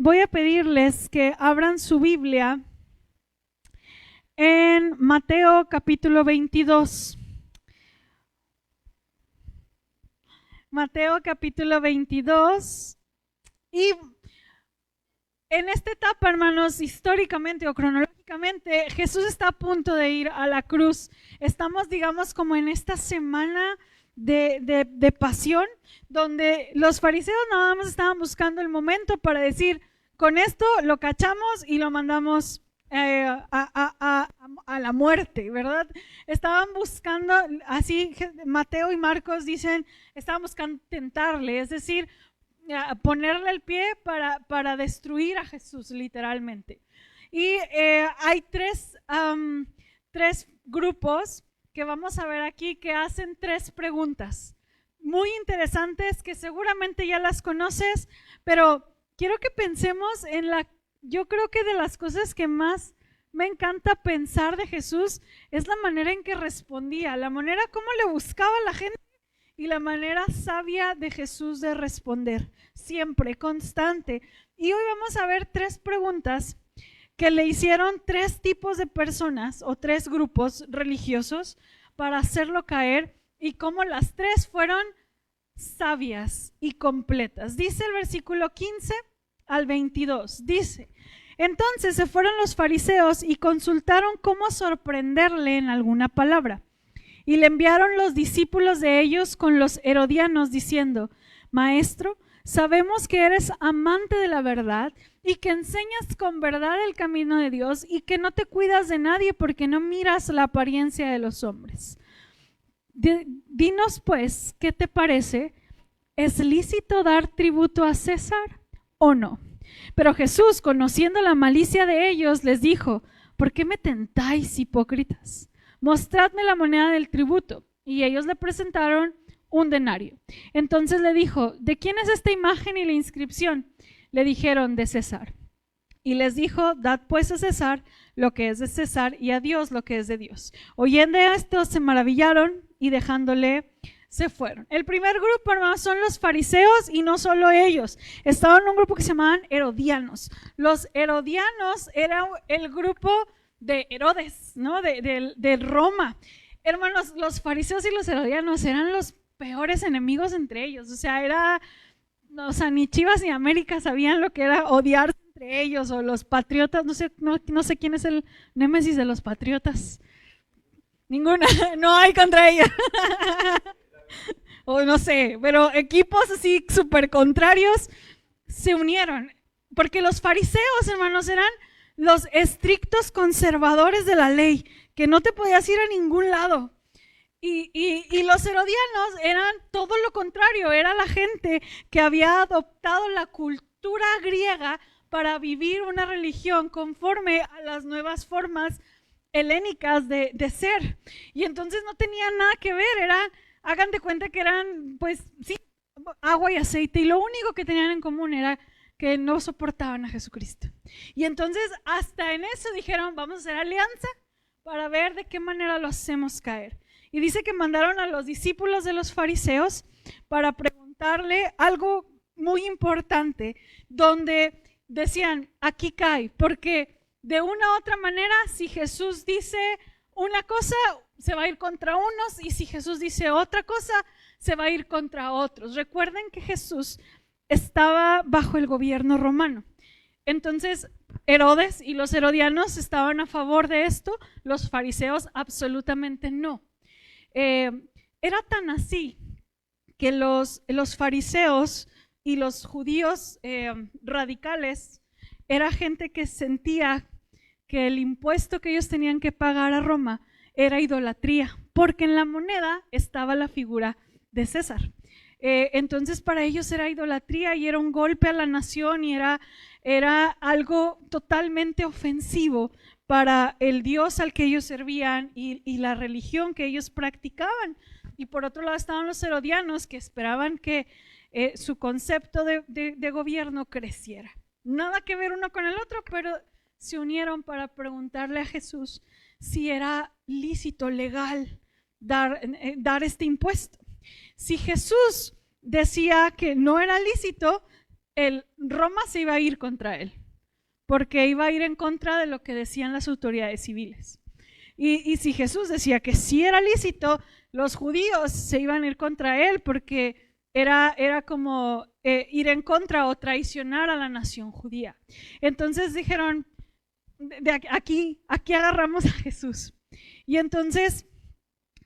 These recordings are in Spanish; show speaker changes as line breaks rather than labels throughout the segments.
voy a pedirles que abran su Biblia en Mateo capítulo 22. Mateo capítulo 22. Y en esta etapa, hermanos, históricamente o cronológicamente, Jesús está a punto de ir a la cruz. Estamos, digamos, como en esta semana de pasión, donde los fariseos nada más estaban buscando el momento para decir, con esto lo cachamos y lo mandamos a la muerte, ¿verdad? Estaban buscando, así Mateo y Marcos dicen, estaban buscando tentarle, es decir, ponerle el pie para destruir a Jesús, literalmente. Y hay tres grupos que vamos a ver aquí que hacen tres preguntas muy interesantes que seguramente ya las conoces, pero quiero que pensemos yo creo que de las cosas que más me encanta pensar de Jesús es la manera en que respondía, la manera como le buscaba a la gente y la manera sabia de Jesús de responder, siempre, constante. Y hoy vamos a ver tres preguntas que le hicieron tres tipos de personas o tres grupos religiosos para hacerlo caer y cómo las tres fueron sabias y completas. Dice el versículo 15 al 22, dice: entonces se fueron los fariseos y consultaron cómo sorprenderle en alguna palabra. Y le enviaron los discípulos de ellos con los herodianos diciendo: Maestro, sabemos que eres amante de la verdad y que enseñas con verdad el camino de Dios y que no te cuidas de nadie porque no miras la apariencia de los hombres. Dinos pues, ¿qué te parece? ¿Es lícito dar tributo a César o no? Pero Jesús, conociendo la malicia de ellos, les dijo: ¿por qué me tentáis, hipócritas? Mostradme la moneda del tributo. Y ellos le presentaron un denario. Entonces le dijo: ¿de quién es esta imagen y la inscripción? Le dijeron: de César. Y les dijo: dad pues a César lo que es de César y a Dios lo que es de Dios. Oyendo esto, se maravillaron y dejándole se fueron. El primer grupo, hermanos, son los fariseos, y no solo ellos. Estaban en un grupo que se llamaban herodianos. Los herodianos eran el grupo de Herodes, ¿no? de Roma. Hermanos, los fariseos y los herodianos eran los peores enemigos entre ellos. O sea, ni Chivas ni América sabían lo que era odiarse entre ellos, o los patriotas. No sé quién es el némesis de los patriotas. Ninguna, no hay contra ellos. O no sé, pero equipos así súper contrarios se unieron, porque los fariseos, hermanos, eran los estrictos conservadores de la ley, que no te podías ir a ningún lado. Y los herodianos eran todo lo contrario, era la gente que había adoptado la cultura griega para vivir una religión conforme a las nuevas formas helénicas de ser. Y entonces no tenían nada que ver, hagan de cuenta que eran, pues sí, agua y aceite, y lo único que tenían en común era que no soportaban a Jesucristo. Y entonces hasta en eso dijeron: vamos a hacer alianza para ver de qué manera lo hacemos caer. Y dice que mandaron a los discípulos de los fariseos para preguntarle algo muy importante, donde decían: aquí cae, porque de una u otra manera, si Jesús dice una cosa, se va a ir contra unos, y si Jesús dice otra cosa, se va a ir contra otros. Recuerden que Jesús estaba bajo el gobierno romano. Entonces, Herodes y los herodianos estaban a favor de esto, los fariseos absolutamente no. Era tan así que los fariseos y los judíos radicales era gente que sentía que el impuesto que ellos tenían que pagar a Roma era idolatría, porque en la moneda estaba la figura de César. Entonces para ellos era idolatría y era un golpe a la nación, y era algo totalmente ofensivo para el Dios al que ellos servían y la religión que ellos practicaban. Y por otro lado estaban los herodianos, que esperaban que su concepto de gobierno creciera. Nada que ver uno con el otro, pero se unieron para preguntarle a Jesús si era lícito, legal dar este impuesto. Si Jesús decía que no era lícito, Roma se iba a ir contra él, porque iba a ir en contra de lo que decían las autoridades civiles. Y si Jesús decía que sí era lícito, los judíos se iban a ir contra él porque era como ir en contra o traicionar a la nación judía. Entonces dijeron, aquí agarramos a Jesús. Y entonces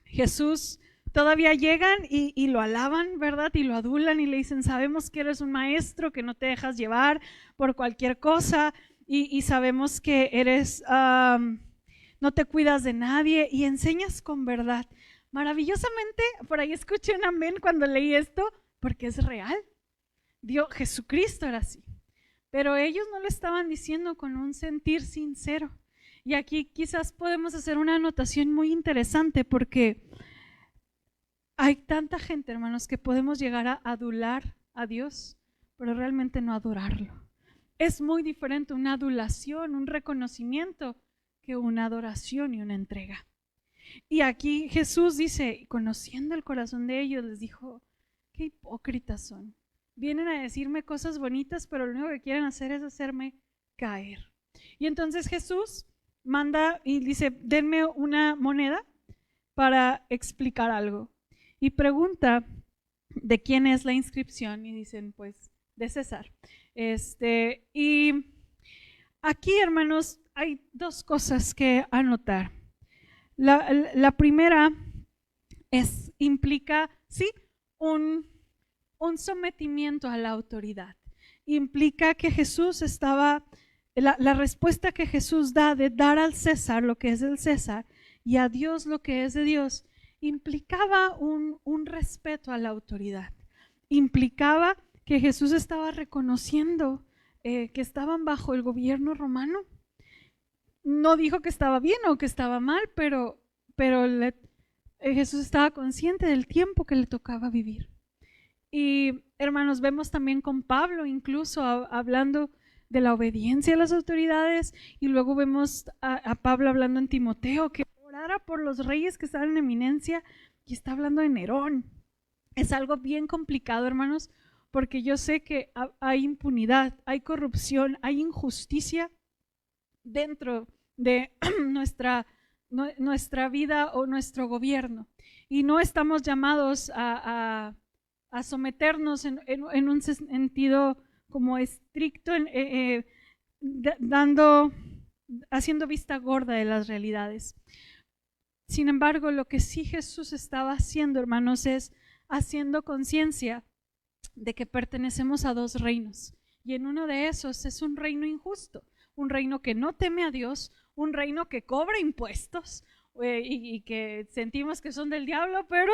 Jesús todavía llegan y lo alaban, ¿verdad? Y lo adulan y le dicen, sabemos que eres un maestro, que no te dejas llevar por cualquier cosa y sabemos que eres... no te cuidas de nadie y enseñas con verdad. Maravillosamente, por ahí escuché un amén cuando leí esto, porque es real. Jesucristo era así. Pero ellos no lo estaban diciendo con un sentir sincero. Y aquí quizás podemos hacer una anotación muy interesante, porque hay tanta gente, hermanos, que podemos llegar a adular a Dios, pero realmente no adorarlo. Es muy diferente una adulación, un reconocimiento, que una adoración y una entrega. Y aquí Jesús dice, conociendo el corazón de ellos, les dijo, qué hipócritas son. Vienen a decirme cosas bonitas, pero lo único que quieren hacer es hacerme caer. Y entonces Jesús manda y dice, denme una moneda para explicar algo. Y pregunta de quién es la inscripción y dicen, pues, de César. Y aquí, hermanos, hay dos cosas que anotar. La primera implica, sí, un sometimiento a la autoridad. Implica que Jesús estaba, la respuesta que Jesús da de dar al César lo que es del César y a Dios lo que es de Dios, implicaba un respeto a la autoridad. Implicaba que Jesús estaba reconociendo que estaban bajo el gobierno romano. No dijo que estaba bien o que estaba mal, pero Jesús estaba consciente del tiempo que le tocaba vivir. Y hermanos, vemos también con Pablo incluso hablando de la obediencia a las autoridades, y luego vemos a Pablo hablando en Timoteo que orara por los reyes que estaban en eminencia, y está hablando de Nerón. Es algo bien complicado, hermanos, porque yo sé que hay impunidad, hay corrupción, hay injusticia dentro de nuestra vida o nuestro gobierno, y no estamos llamados a someternos en un sentido como estricto, haciendo vista gorda de las realidades. Sin embargo, lo que sí Jesús estaba haciendo, hermanos, es haciendo conciencia de que pertenecemos a dos reinos, y en uno de esos es un reino injusto, un reino que no teme a Dios, un reino que cobra impuestos y que sentimos que son del diablo, pero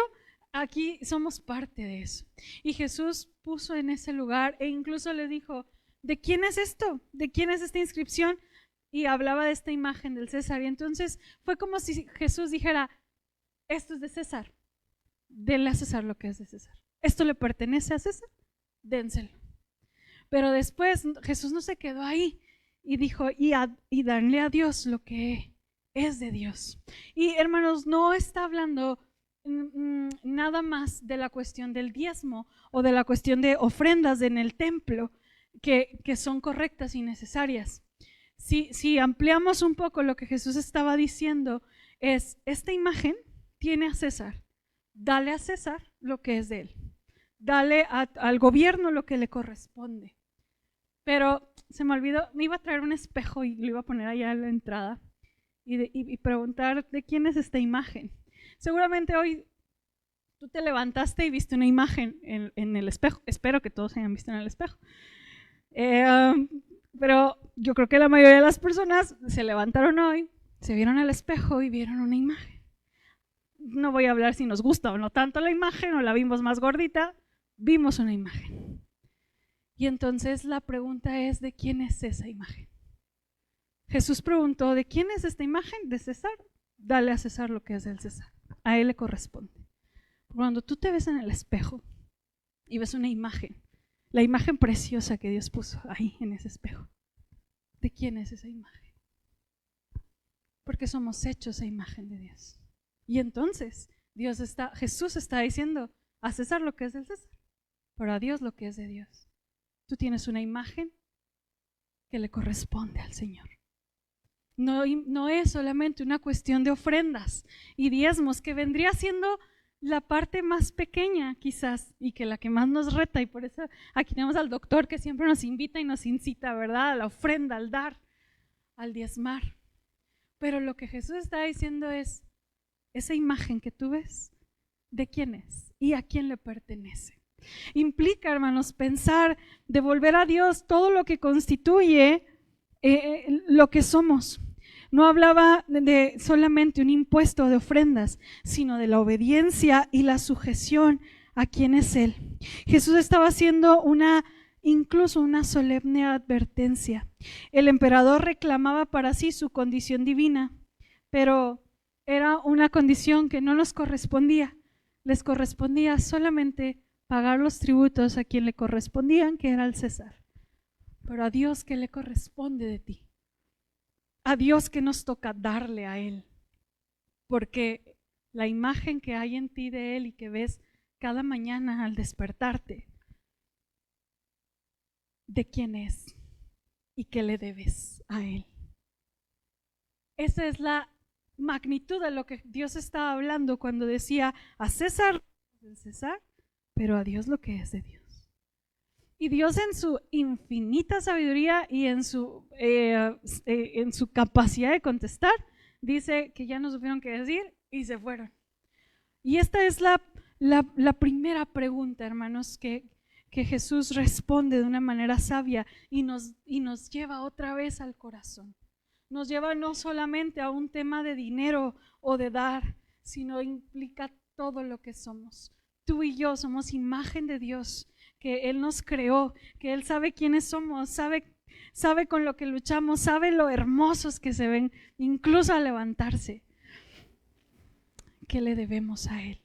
aquí somos parte de eso. Y Jesús puso en ese lugar e incluso le dijo, ¿de quién es esto? ¿De quién es esta inscripción? Y hablaba de esta imagen del César. Y entonces fue como si Jesús dijera, esto es de César, denle a César lo que es de César. Esto le pertenece a César, dénselo. Pero después Jesús no se quedó ahí y dijo, y darle a Dios lo que es de Dios. Y hermanos, no está hablando nada más de la cuestión del diezmo o de la cuestión de ofrendas en el templo, que son correctas y necesarias. Si ampliamos un poco lo que Jesús estaba diciendo, es, esta imagen tiene a César, dale a César lo que es de él, dale al gobierno lo que le corresponde. Pero se me olvidó, me iba a traer un espejo y lo iba a poner allá en la entrada y preguntar de quién es esta imagen. Seguramente hoy tú te levantaste y viste una imagen en el espejo. Espero que todos hayan visto en el espejo. Pero yo creo que la mayoría de las personas se levantaron hoy, se vieron al espejo y vieron una imagen. No voy a hablar si nos gusta o no tanto la imagen o la vimos más gordita, vimos una imagen. Y entonces la pregunta es, ¿de quién es esa imagen? Jesús preguntó, ¿de quién es esta imagen? De César. Dale a César lo que es del César. A él le corresponde. Cuando tú te ves en el espejo y ves una imagen, la imagen preciosa que Dios puso ahí en ese espejo, ¿de quién es esa imagen? Porque somos hechos a imagen de Dios. Y entonces Jesús está diciendo, a César lo que es del César, pero a Dios lo que es de Dios. tú tienes una imagen que le corresponde al Señor. No es solamente una cuestión de ofrendas y diezmos, que vendría siendo la parte más pequeña quizás y que la que más nos reta, y por eso aquí tenemos al doctor que siempre nos invita y nos incita, ¿verdad?, a la ofrenda, al dar, al diezmar. Pero lo que Jesús está diciendo es, esa imagen que tú ves, ¿de quién es y a quién le pertenece? Implica, hermanos, pensar, devolver a Dios todo lo que constituye lo que somos. No hablaba de solamente un impuesto de ofrendas, sino de la obediencia y la sujeción a quien es Él. Jesús estaba haciendo incluso una solemne advertencia. El emperador reclamaba para sí su condición divina, pero era una condición que no nos correspondía. Les correspondía solamente pagar los tributos a quien le correspondían, que era el César. Pero a Dios, ¿qué le corresponde de ti? A Dios, ¿qué nos toca darle a Él? Porque la imagen que hay en ti de Él y que ves cada mañana al despertarte, ¿de quién es y qué le debes a Él? Esa es la magnitud de lo que Dios estaba hablando cuando decía a César del César, pero a Dios lo que es de Dios. Y Dios, en su infinita sabiduría y en su capacidad de contestar, dice que ya no supieron qué decir y se fueron. Y esta es la primera pregunta, hermanos, que Jesús responde de una manera sabia y nos lleva otra vez al corazón. Nos lleva no solamente a un tema de dinero o de dar, sino implica todo lo que somos. Tú y yo somos imagen de Dios, que Él nos creó, que Él sabe quiénes somos, sabe con lo que luchamos, sabe lo hermosos que se ven, incluso al levantarse. ¿Qué le debemos a Él?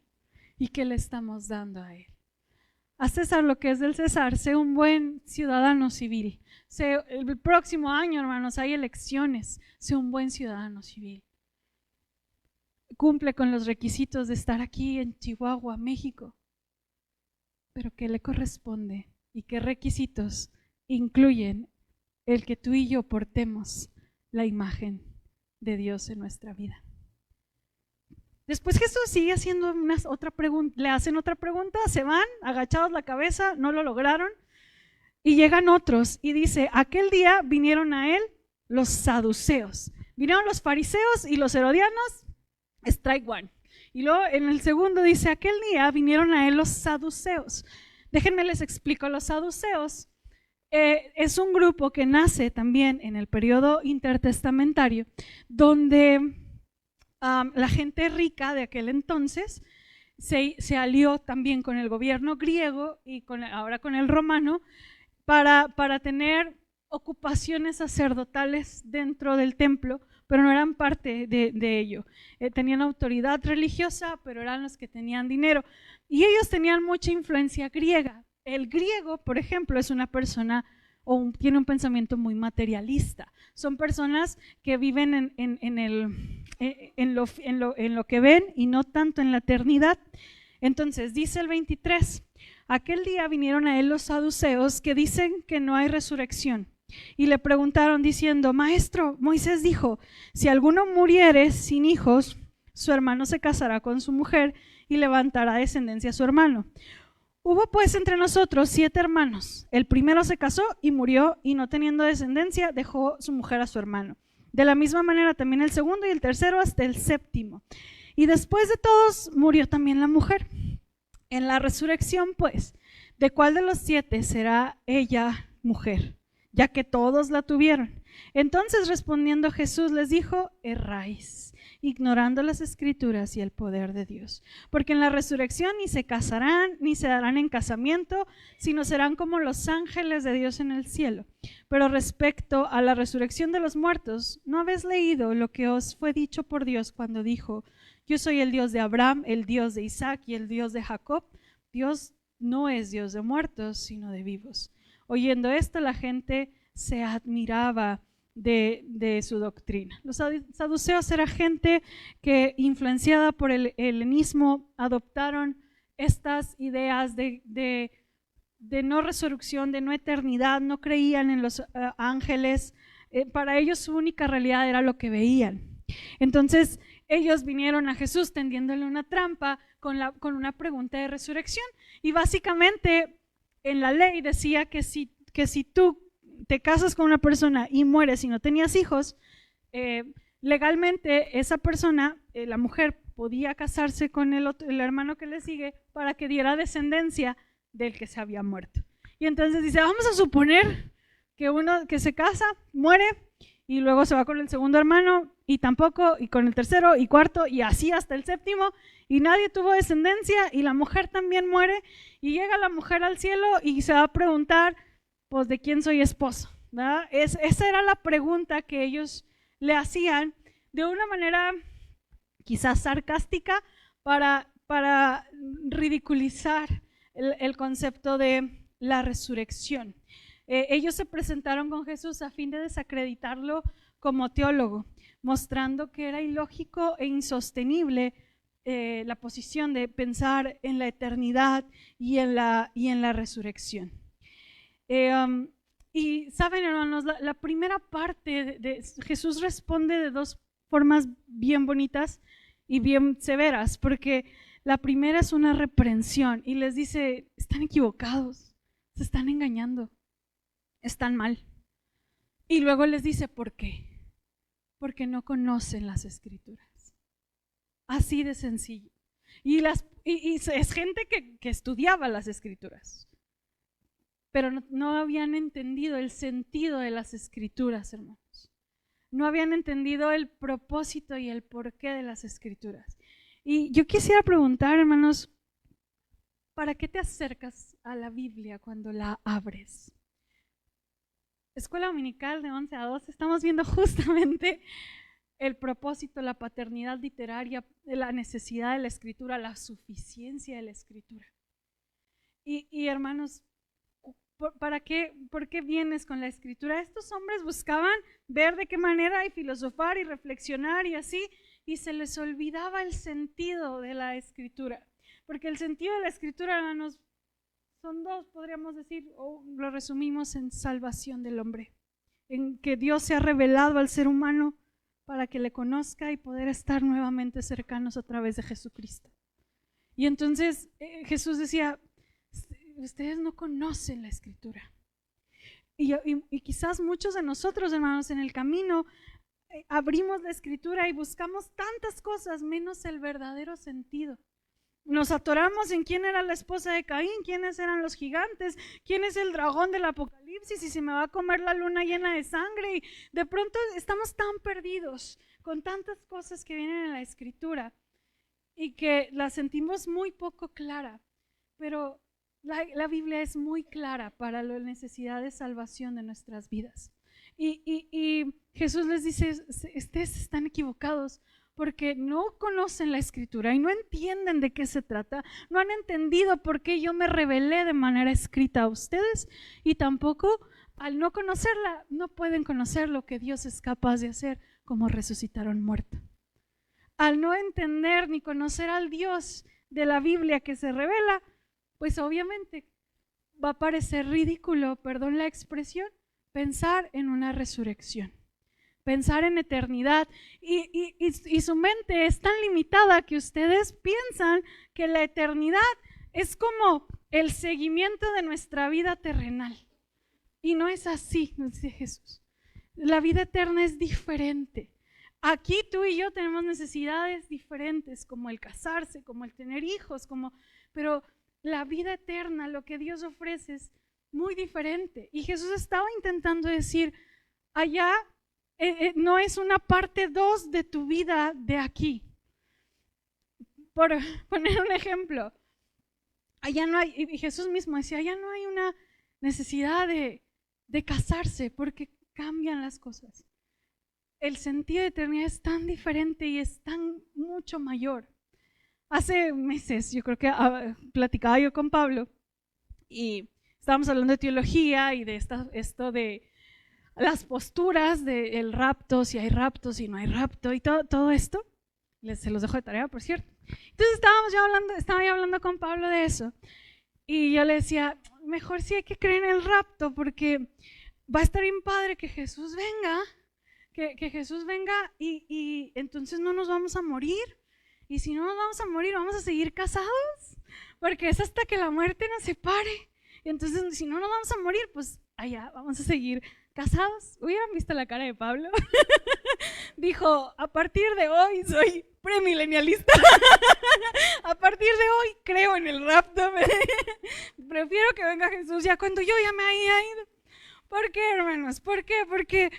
¿Y qué le estamos dando a Él? A César lo que es del César, sé un buen ciudadano civil. El próximo año, hermanos, hay elecciones, sé un buen ciudadano civil. Cumple con los requisitos de estar aquí en Chihuahua, México. Pero ¿qué le corresponde y qué requisitos incluyen el que tú y yo portemos la imagen de Dios en nuestra vida? Después Jesús sigue haciendo otra pregunta, le hacen otra pregunta, se van agachados la cabeza, no lo lograron, y llegan otros y dice, aquel día vinieron a Él los saduceos, vinieron los fariseos y los herodianos, strike one. Y luego en el segundo dice, aquel día vinieron a Él los saduceos. Déjenme les explico, los saduceos es un grupo que nace también en el periodo intertestamentario, donde la gente rica de aquel entonces se alió también con el gobierno griego y ahora con el romano para tener ocupaciones sacerdotales dentro del templo, pero no eran parte de ello. Tenían autoridad religiosa, pero eran los que tenían dinero. Y ellos tenían mucha influencia griega. El griego, por ejemplo, es una persona tiene un pensamiento muy materialista. Son personas que viven en lo que ven y no tanto en la eternidad. Entonces, dice el 23, aquel día vinieron a Él los saduceos que dicen que no hay resurrección. Y le preguntaron diciendo, Maestro, Moisés dijo, si alguno muriere sin hijos, su hermano se casará con su mujer y levantará descendencia a su hermano. Hubo pues entre nosotros 7 hermanos. El primero se casó y murió, y no teniendo descendencia, dejó su mujer a su hermano. De la misma manera también el segundo y el tercero hasta el 7º. Y después de todos murió también la mujer. En la resurrección, pues, ¿de cuál de los 7 será ella mujer? Ya que todos la tuvieron. Entonces respondiendo Jesús les dijo, erráis, ignorando las escrituras y el poder de Dios. Porque en la resurrección ni se casarán, ni se darán en casamiento, sino serán como los ángeles de Dios en el cielo. Pero respecto a la resurrección de los muertos, ¿no habéis leído lo que os fue dicho por Dios cuando dijo, yo soy el Dios de Abraham, el Dios de Isaac y el Dios de Jacob? Dios no es Dios de muertos, sino de vivos. Oyendo esto, la gente se admiraba de su doctrina. Los saduceos era gente que, influenciada por el helenismo, adoptaron estas ideas de de no resurrección, de no eternidad, no creían en los ángeles. Para ellos su única realidad era lo que veían. Entonces ellos vinieron a Jesús tendiéndole una trampa con una pregunta de resurrección, y básicamente en la ley decía que si tú te casas con una persona y mueres y no tenías hijos, legalmente esa persona, la mujer, podía casarse con el hermano que le sigue para que diera descendencia del que se había muerto. Y entonces dice, vamos a suponer que uno que se casa, muere, y luego se va con el segundo hermano, y tampoco, y con el tercero, y cuarto, y así hasta el séptimo, y nadie tuvo descendencia, y la mujer también muere, y llega la mujer al cielo y se va a preguntar, pues, ¿de quién soy esposo? ¿Verdad? Esa era la pregunta que ellos le hacían de una manera quizás sarcástica para ridiculizar el concepto de la resurrección. Ellos se presentaron con Jesús a fin de desacreditarlo como teólogo, mostrando que era ilógico e insostenible la posición de pensar en la eternidad y en la resurrección. Y saben, hermanos, la primera parte de Jesús responde de dos formas bien bonitas y bien severas, porque la primera es una reprensión y les dice, están equivocados, se están engañando, están mal. Y luego les dice, ¿por qué? Porque no conocen las Escrituras. Así de sencillo. Y es gente que estudiaba las Escrituras, pero no habían entendido el sentido de las Escrituras, hermanos. No habían entendido el propósito y el porqué de las Escrituras. Y yo quisiera preguntar, hermanos, ¿para qué te acercas a la Biblia cuando la abres? Escuela dominical de 11 a 12, estamos viendo justamente el propósito, la paternidad literaria, la necesidad de la Escritura, la suficiencia de la Escritura. Y hermanos, ¿por qué vienes con la Escritura? Estos hombres buscaban ver de qué manera y filosofar y reflexionar y así, y se les olvidaba el sentido de la Escritura, porque el sentido de la Escritura, hermanos, son dos, podríamos decir, o lo resumimos en salvación del hombre, en que Dios se ha revelado al ser humano para que le conozca y poder estar nuevamente cercanos a través de Jesucristo. Y entonces Jesús decía, ustedes no conocen la Escritura. Y quizás muchos de nosotros, hermanos, en el camino abrimos la Escritura y buscamos tantas cosas menos el verdadero sentido. Nos atoramos en quién era la esposa de Caín, quiénes eran los gigantes, quién es el dragón del Apocalipsis y si me va a comer la luna llena de sangre. Y de pronto estamos tan perdidos con tantas cosas que vienen en la Escritura y que la sentimos muy poco clara, pero la Biblia es muy clara para la necesidad de salvación de nuestras vidas. Y Jesús les dice, ustedes están equivocados porque no conocen la Escritura y no entienden de qué se trata, no han entendido por qué yo me revelé de manera escrita a ustedes, y tampoco al no conocerla no pueden conocer lo que Dios es capaz de hacer, como resucitar a un muerto. Al no entender ni conocer al Dios de la Biblia que se revela, pues obviamente va a parecer ridículo, perdón la expresión, pensar en una resurrección, pensar en eternidad, y su mente es tan limitada que ustedes piensan que la eternidad es como el seguimiento de nuestra vida terrenal, y no es así, nos dice Jesús. La vida eterna es diferente. Aquí tú y yo tenemos necesidades diferentes, como el casarse, como el tener hijos, pero la vida eterna, lo que Dios ofrece es muy diferente. Y Jesús estaba intentando decir, allá no es una parte 2 de tu vida de aquí. Por poner un ejemplo, allá no hay, y Jesús mismo decía, allá no hay una necesidad de casarse porque cambian las cosas. El sentido de eternidad es tan diferente y es tan mucho mayor. Hace meses yo creo que platicaba yo con Pablo y estábamos hablando de teología y de esto de las posturas del rapto, si hay rapto, si no hay rapto y todo esto. Se los dejo de tarea, por cierto. Entonces estaba yo hablando con Pablo de eso Y yo le decía, mejor sí hay que creer en el rapto, porque va a estar bien padre que Jesús venga, que Jesús venga y entonces no nos vamos a morir. Y si no nos vamos a morir, vamos a seguir casados, porque es hasta que la muerte nos separe. Y entonces, si no nos vamos a morir, pues allá vamos a seguir casados. ¿Hubieran visto la cara de Pablo? Dijo, a partir de hoy soy premilenialista. A partir de hoy creo en el rapto. Prefiero que venga Jesús ya cuando yo ya me haya ido. ¿Por qué, hermanos? ¿Por qué? Porque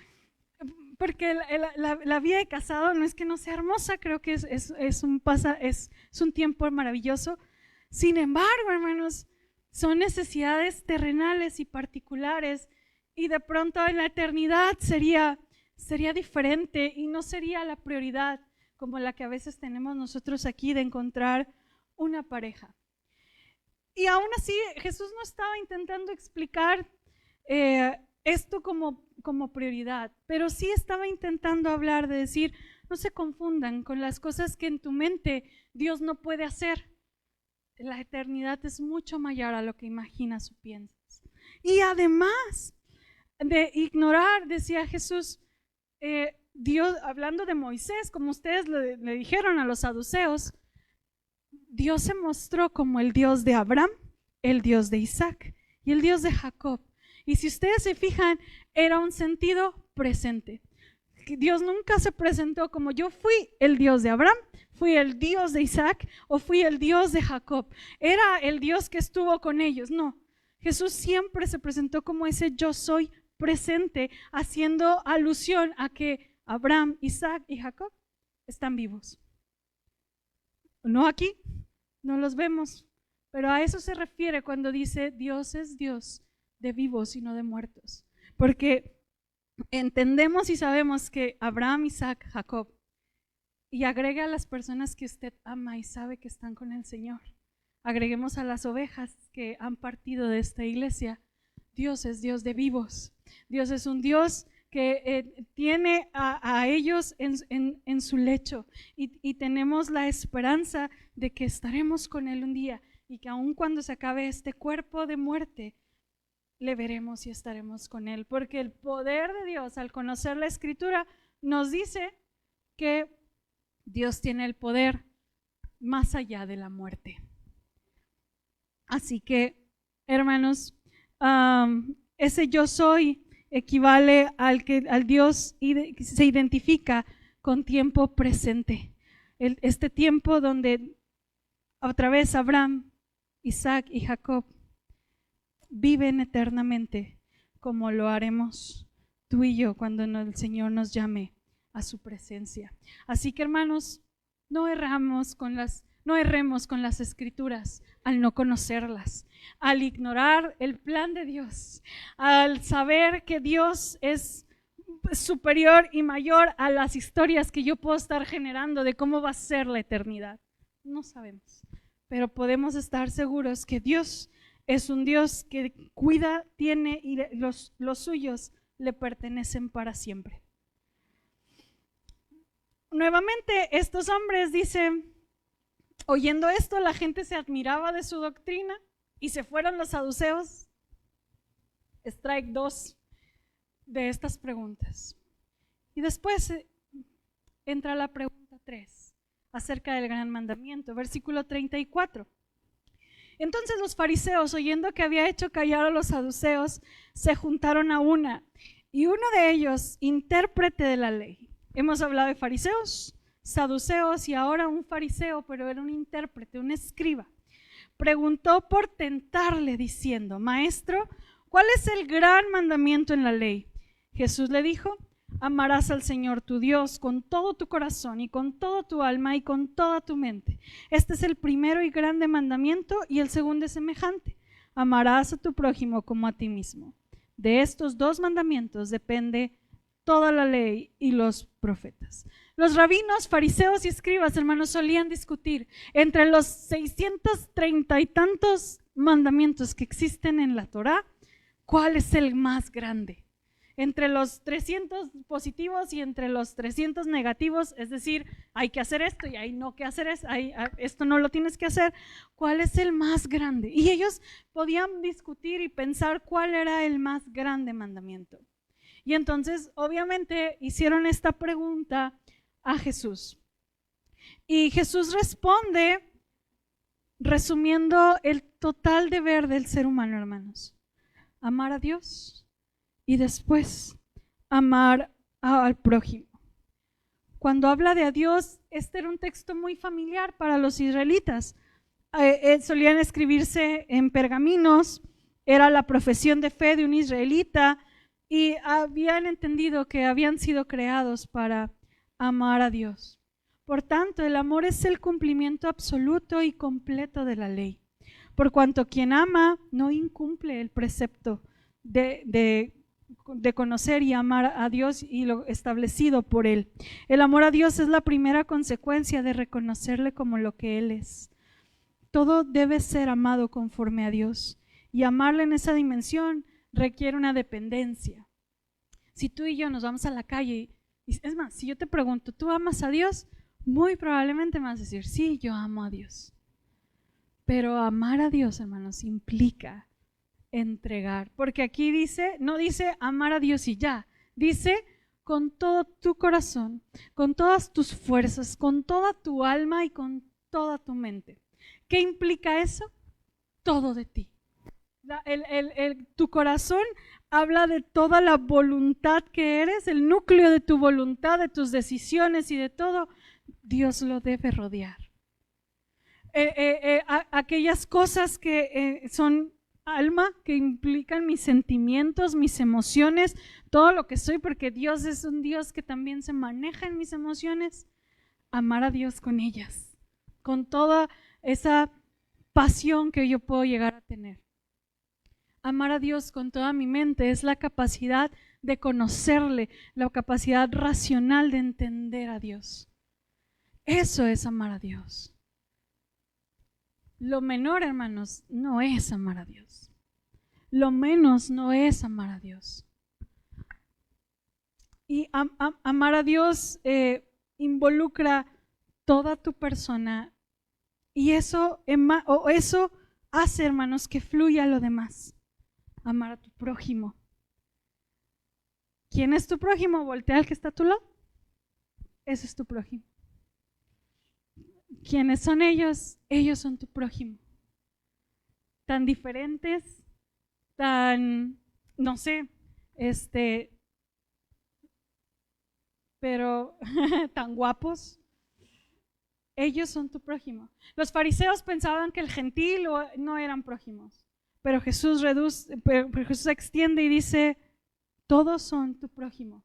la vida de casado no es que no sea hermosa, creo que es un tiempo maravilloso. Sin embargo, hermanos, son necesidades terrenales y particulares, y de pronto en la eternidad sería diferente y no sería la prioridad como la que a veces tenemos nosotros aquí de encontrar una pareja. Y aún así Jesús no estaba intentando explicar esto como prioridad, pero sí estaba intentando hablar de decir, no se confundan con las cosas que en tu mente Dios no puede hacer. La eternidad es mucho mayor a lo que imaginas o piensas. Y además de ignorar, decía Jesús, Dios, hablando de Moisés, como ustedes le dijeron a los saduceos, Dios se mostró como el Dios de Abraham, el Dios de Isaac y el Dios de Jacob. Y si ustedes se fijan, era un sentido presente. Dios nunca se presentó como yo fui el Dios de Abraham, fui el Dios de Isaac o fui el Dios de Jacob. Era el Dios que estuvo con ellos. No, Jesús siempre se presentó como ese yo soy presente, haciendo alusión a que Abraham, Isaac y Jacob están vivos. No aquí, no los vemos, pero a eso se refiere cuando dice Dios es Dios de vivos y no de muertos, porque entendemos y sabemos que Abraham, Isaac, Jacob, y agregue a las personas que usted ama y sabe que están con el Señor, agreguemos a las ovejas que han partido de esta iglesia, Dios es Dios de vivos. Dios es un Dios que tiene a ellos en su lecho y tenemos la esperanza de que estaremos con Él un día y que aun cuando se acabe este cuerpo de muerte, le veremos y estaremos con Él, porque el poder de Dios al conocer la Escritura nos dice que Dios tiene el poder más allá de la muerte. Así que, hermanos, ese yo soy equivale al Dios se identifica con tiempo presente. Este tiempo donde otra vez Abraham, Isaac y Jacob viven eternamente, como lo haremos tú y yo cuando el Señor nos llame a su presencia. Así que, hermanos, no erremos con las Escrituras al no conocerlas, al ignorar el plan de Dios, al saber que Dios es superior y mayor a las historias que yo puedo estar generando de cómo va a ser la eternidad. No sabemos, pero podemos estar seguros que Dios es un Dios que cuida, tiene y los suyos le pertenecen para siempre. Nuevamente, estos hombres dicen, oyendo esto, la gente se admiraba de su doctrina y se fueron los saduceos. Strike 2 de estas preguntas. Y después entra la pregunta 3 acerca del gran mandamiento, versículo 34. Entonces los fariseos, oyendo que había hecho callar a los saduceos, se juntaron a una, y uno de ellos, intérprete de la ley. Hemos hablado de fariseos, saduceos y ahora un fariseo, pero era un intérprete, un escriba. Preguntó por tentarle diciendo, Maestro, ¿cuál es el gran mandamiento en la ley? Jesús le dijo, amarás al Señor tu Dios con todo tu corazón y con toda tu alma y con toda tu mente. Este es el primero y grande mandamiento, y el segundo es semejante. Amarás a tu prójimo como a ti mismo. De estos dos mandamientos depende toda la ley y los profetas. Los rabinos, fariseos y escribas, hermanos, solían discutir entre los 630 y tantos mandamientos que existen en la Torá, ¿cuál es el más grande? entre los 300 positivos y entre los 300 negativos, es decir, hay que hacer esto y hay no que hacer esto no lo tienes que hacer, ¿cuál es el más grande? Y ellos podían discutir y pensar cuál era el más grande mandamiento. Y entonces, obviamente, hicieron esta pregunta a Jesús. Y Jesús responde resumiendo el total deber del ser humano, hermanos. Amar a Dios y después amar al prójimo. Cuando habla de a Dios, este era un texto muy familiar para los israelitas. Solían escribirse en pergaminos, era la profesión de fe de un israelita y habían entendido que habían sido creados para amar a Dios. Por tanto, el amor es el cumplimiento absoluto y completo de la ley. Por cuanto quien ama no incumple el precepto de conocer y amar a Dios y lo establecido por Él. El amor a Dios es la primera consecuencia de reconocerle como lo que Él es. Todo debe ser amado conforme a Dios y amarle en esa dimensión requiere una dependencia. Si tú y yo nos vamos a la calle, y es más, si yo te pregunto, ¿tú amas a Dios? Muy probablemente me vas a decir, sí, yo amo a Dios. Pero amar a Dios, hermanos, implica entregar, porque aquí dice, no dice amar a Dios y ya, dice con todo tu corazón, con todas tus fuerzas, con toda tu alma y con toda tu mente. ¿Qué implica eso? Todo de ti. Tu corazón habla de toda la voluntad que eres, el núcleo de tu voluntad, de tus decisiones y de todo. Dios lo debe rodear. Aquellas cosas que son alma, que implican mis sentimientos, mis emociones, todo lo que soy, porque Dios es un Dios que también se maneja en mis emociones. Amar a Dios con ellas, con toda esa pasión que yo puedo llegar a tener. Amar a Dios con toda mi mente es la capacidad de conocerle, la capacidad racional de entender a Dios. Eso es amar a Dios. Lo menor, hermanos, no es amar a Dios. Lo menos no es amar a Dios. Y amar a Dios involucra toda tu persona y eso hace, hermanos, que fluya lo demás. Amar a tu prójimo. ¿Quién es tu prójimo? Voltea al que está a tu lado. Ese es tu prójimo. ¿Quiénes son ellos? Ellos son tu prójimo. Tan diferentes, tan, no sé, pero tan guapos. Ellos son tu prójimo. Los fariseos pensaban que el gentil no eran prójimos, pero Jesús extiende y dice, todos son tu prójimo.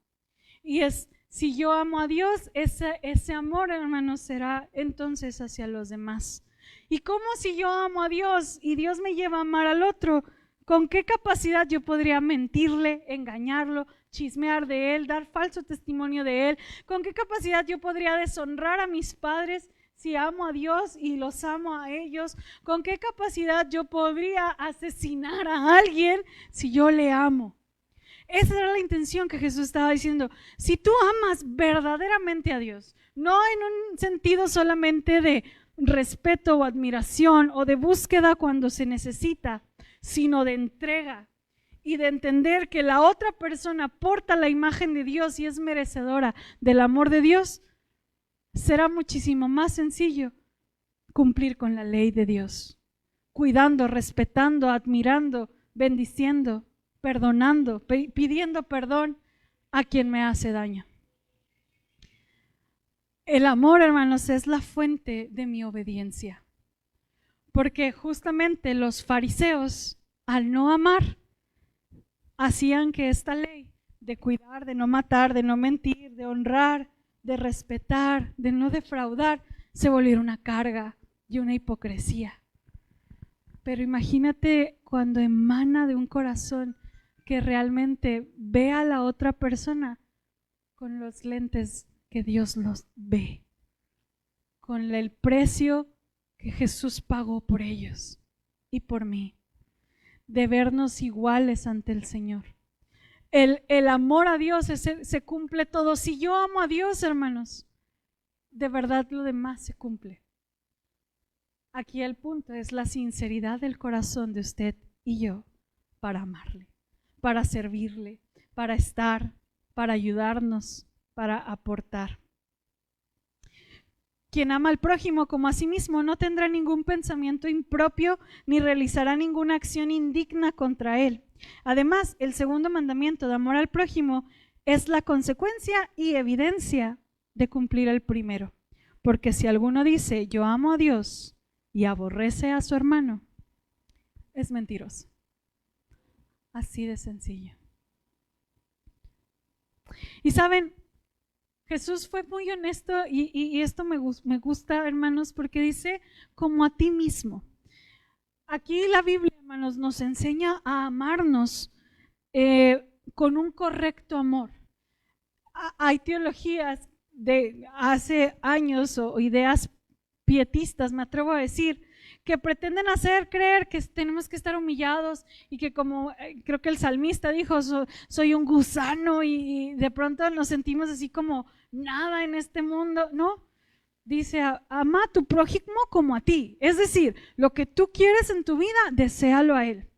Y si yo amo a Dios, ese amor, hermanos, será entonces hacia los demás. ¿Y cómo si yo amo a Dios y Dios me lleva a amar al otro? ¿Con qué capacidad yo podría mentirle, engañarlo, chismear de él, dar falso testimonio de él? ¿Con qué capacidad yo podría deshonrar a mis padres si amo a Dios y los amo a ellos? ¿Con qué capacidad yo podría asesinar a alguien si yo le amo? Esa era la intención que Jesús estaba diciendo. Si tú amas verdaderamente a Dios, no en un sentido solamente de respeto o admiración o de búsqueda cuando se necesita, sino de entrega y de entender que la otra persona porta la imagen de Dios y es merecedora del amor de Dios, será muchísimo más sencillo cumplir con la ley de Dios, cuidando, respetando, admirando, bendiciendo, perdonando, pidiendo perdón a quien me hace daño. El amor, hermanos, es la fuente de mi obediencia, porque justamente los fariseos, al no amar, hacían que esta ley de cuidar, de no matar, de no mentir, de honrar, de respetar, de no defraudar, se volviera una carga y una hipocresía. Pero imagínate cuando emana de un corazón que realmente ve a la otra persona con los lentes que Dios los ve, con el precio que Jesús pagó por ellos y por mí, de vernos iguales ante el Señor. El amor a Dios se cumple todo. Si yo amo a Dios, hermanos, de verdad lo demás se cumple. Aquí el punto es la sinceridad del corazón de usted y yo para amarle, para servirle, para estar, para ayudarnos, para aportar. Quien ama al prójimo como a sí mismo no tendrá ningún pensamiento impropio ni realizará ninguna acción indigna contra él. Además, el segundo mandamiento de amor al prójimo es la consecuencia y evidencia de cumplir el primero. Porque si alguno dice, yo amo a Dios y aborrece a su hermano, es mentiroso. Así de sencillo. Y saben, Jesús fue muy honesto y esto me gusta, hermanos, porque dice, como a ti mismo. Aquí la Biblia, hermanos, nos enseña a amarnos con un correcto amor. Hay teologías de hace años o ideas pietistas, me atrevo a decir, que pretenden hacer creer que tenemos que estar humillados y que como creo que el salmista dijo, soy un gusano y de pronto nos sentimos así como nada en este mundo. No, dice, ama a tu prójimo como a ti. Es decir, lo que tú quieres en tu vida, deséalo a él.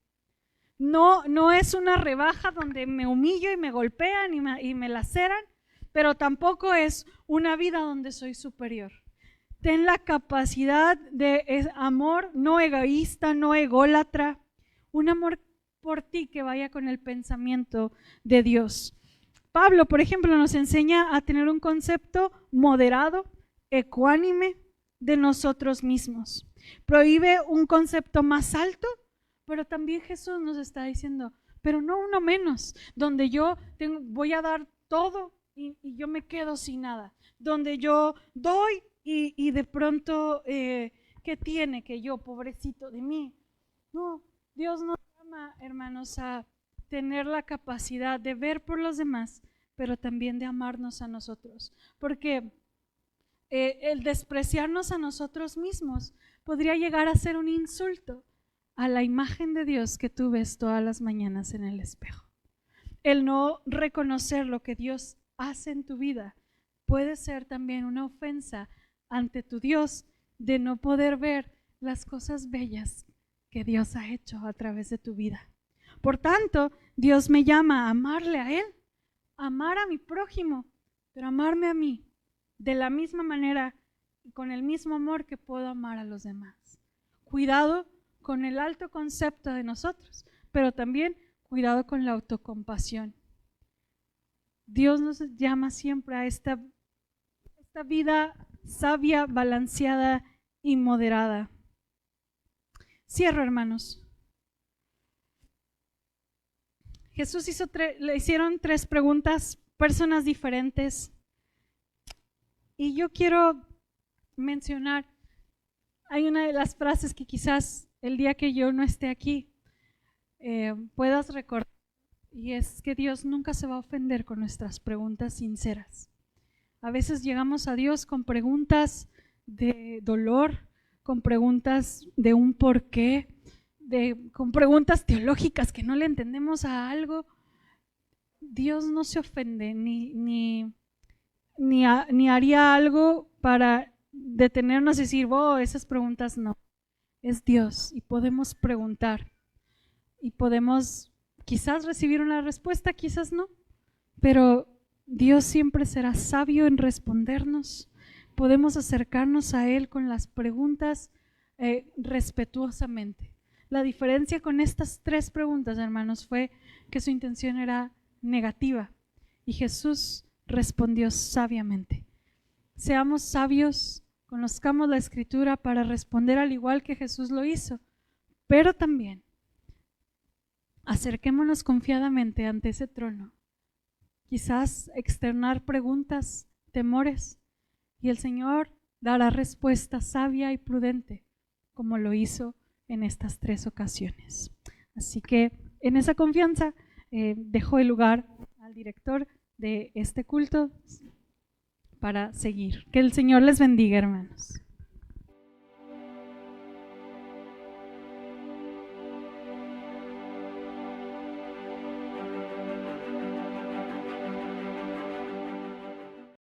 No es una rebaja donde me humillo y me golpean y me laceran, pero tampoco es una vida donde soy superior. Ten la capacidad de amor no egoísta, no ególatra, un amor por ti que vaya con el pensamiento de Dios. Pablo, por ejemplo, nos enseña a tener un concepto moderado, ecuánime de nosotros mismos. Prohíbe un concepto más alto, pero también Jesús nos está diciendo, pero no uno menos, donde yo voy a dar todo y yo me quedo sin nada, donde yo doy y de pronto, ¿qué tiene que yo, pobrecito de mí? No, Dios nos llama, hermanos, a tener la capacidad de ver por los demás, pero también de amarnos a nosotros, porque el despreciarnos a nosotros mismos podría llegar a ser un insulto a la imagen de Dios que tú ves todas las mañanas en el espejo. El no reconocer lo que Dios hace en tu vida puede ser también una ofensa ante tu Dios de no poder ver las cosas bellas que Dios ha hecho a través de tu vida. Por tanto, Dios me llama a amarle a Él, amar a mi prójimo, pero amarme a mí de la misma manera y con el mismo amor que puedo amar a los demás. Cuidado con el alto concepto de nosotros, pero también cuidado con la autocompasión. Dios nos llama siempre a esta vida sabia, balanceada y moderada. Cierro, hermanos. Jesús le hicieron 3 preguntas, personas diferentes. Y yo quiero mencionar, hay una de las frases que quizás el día que yo no esté aquí puedas recordar, y es que Dios nunca se va a ofender con nuestras preguntas sinceras. A veces llegamos a Dios con preguntas de dolor, con preguntas de un porqué, con preguntas teológicas que no le entendemos a algo. Dios no se ofende ni haría algo para detenernos y decir, esas preguntas no. Es Dios y podemos preguntar y podemos quizás recibir una respuesta, quizás no, pero Dios siempre será sabio en respondernos. Podemos acercarnos a Él con las preguntas respetuosamente. La diferencia con estas 3 preguntas, hermanos, fue que su intención era negativa y Jesús respondió sabiamente. Seamos sabios, conozcamos la Escritura para responder al igual que Jesús lo hizo, pero también acerquémonos confiadamente ante ese trono. Quizás externar preguntas, temores, y el Señor dará respuesta sabia y prudente, como lo hizo en estas 3 ocasiones. Así que en esa confianza dejo el lugar al director de este culto para seguir. Que el Señor les bendiga, hermanos.